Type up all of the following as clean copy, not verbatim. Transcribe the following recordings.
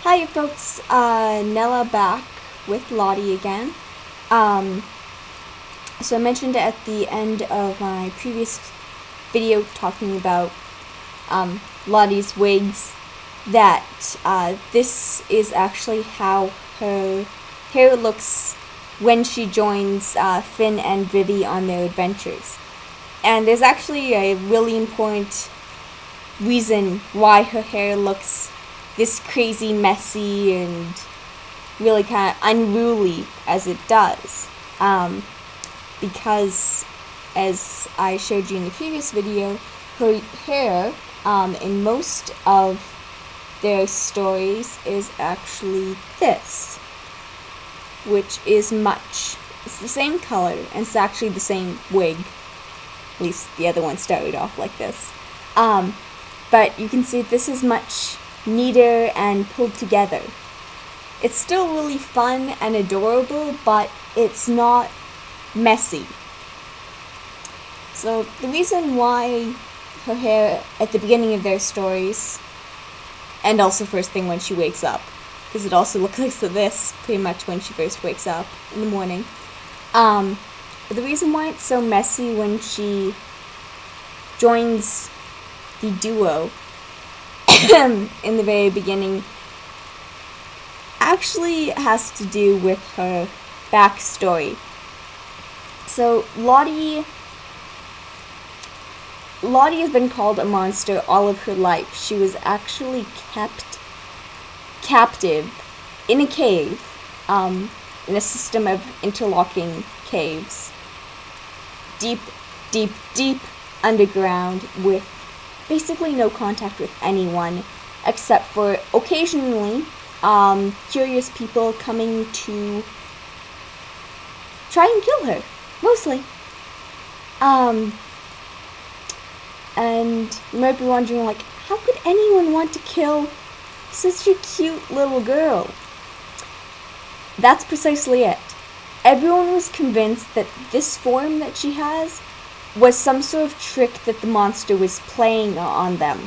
Hi folks, Nella back with Lottie again. Um, so I mentioned at the end of my previous video talking about Lottie's wigs that this is actually how her hair looks when she joins Finn and Vivi on their adventures. And there's actually a really important reason why her hair looks this crazy, messy, and really kind of unruly as it does. Because, as I showed you in the previous video, her hair in most of their stories is actually this, which is much. It's the same color, and it's actually the same wig. At least the other one started off like this. But you can see this is much neater and pulled together. It's still really fun and adorable, but it's not messy. So the reason why her hair at the beginning of their stories, and also first thing when she wakes up, because it also looks like this pretty much when she first wakes up in the morning. But the reason why it's so messy when she joins the duo in the very beginning actually has to do with her backstory. So Lottie has been called a monster all of her life. She was actually kept captive in a cave, in a system of interlocking caves, deep underground, with basically no contact with anyone, except for occasionally curious people coming to try and kill her, mostly. And you might be wondering, like, how could anyone want to kill such a cute little girl? That's precisely it. Everyone was convinced that this form that she has was some sort of trick that the monster was playing on them.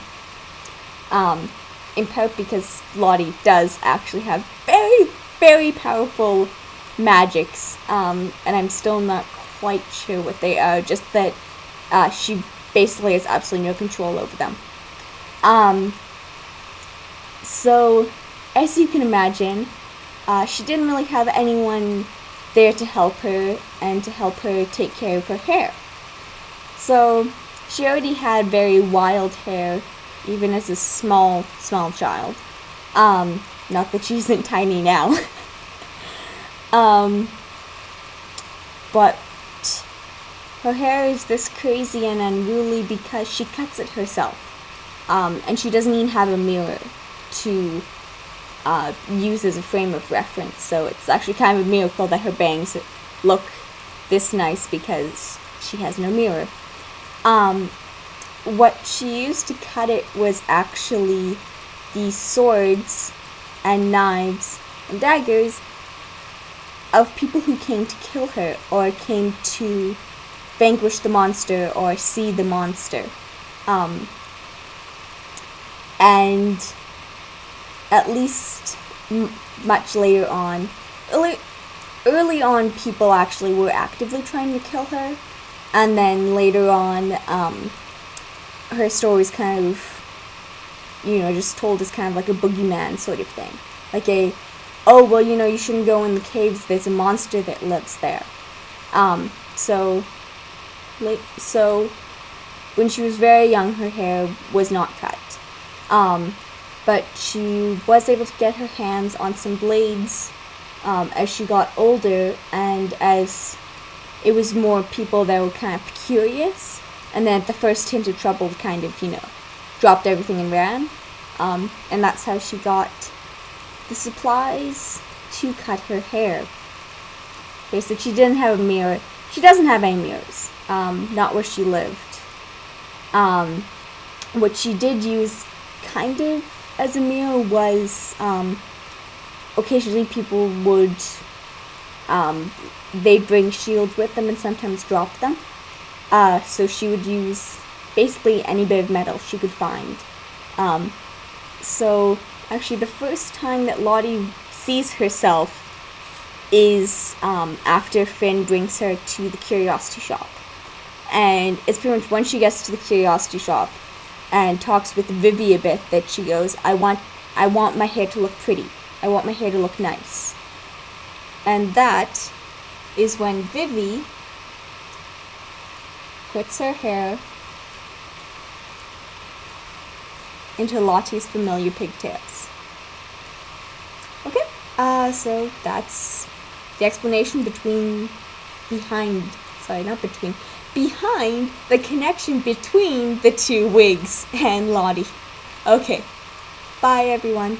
In part because Lottie does actually have very powerful magics, and I'm still not quite sure what they are, just that she basically has absolutely no control over them. So, as you can imagine, she didn't really have anyone there to help her and to help her take care of her hair. So, she already had very wild hair, even as a small child. Not that she isn't tiny now. But her hair is this crazy and unruly because she cuts it herself. And she doesn't even have a mirror to use as a frame of reference. So it's actually kind of a miracle that her bangs look this nice because she has no mirror. What she used to cut it was actually the swords and knives and daggers of people who came to kill her or came to vanquish the monster or see the monster. And at least much later on, early on, people actually were actively trying to kill her, and then later on, her story was kind of, just told as kind of like a boogeyman sort of thing. Like you shouldn't go in the caves, there's a monster that lives there. So when she was very young, her hair was not cut. But she was able to get her hands on some blades as she got older, and as it was more people that were kind of curious, and then at the first hint of trouble kind of, dropped everything and ran. And that's how she got the supplies to cut her hair. Okay, so she didn't have a mirror. She doesn't have any mirrors, not where she lived. What she did use kind of as a mirror was occasionally people would they'd bring shields with them and sometimes drop them. So she would use basically any bit of metal she could find. So Actually, the first time that Lottie sees herself is after Finn brings her to the curiosity shop. And it's pretty much when she gets to the curiosity shop and talks with Vivi a bit that she goes, I want my hair to look pretty. I want my hair to look nice. And that is when Vivi puts her hair into Lottie's familiar pigtails. Okay, so that's the explanation behind the connection between the two wigs and Lottie. Okay, bye everyone.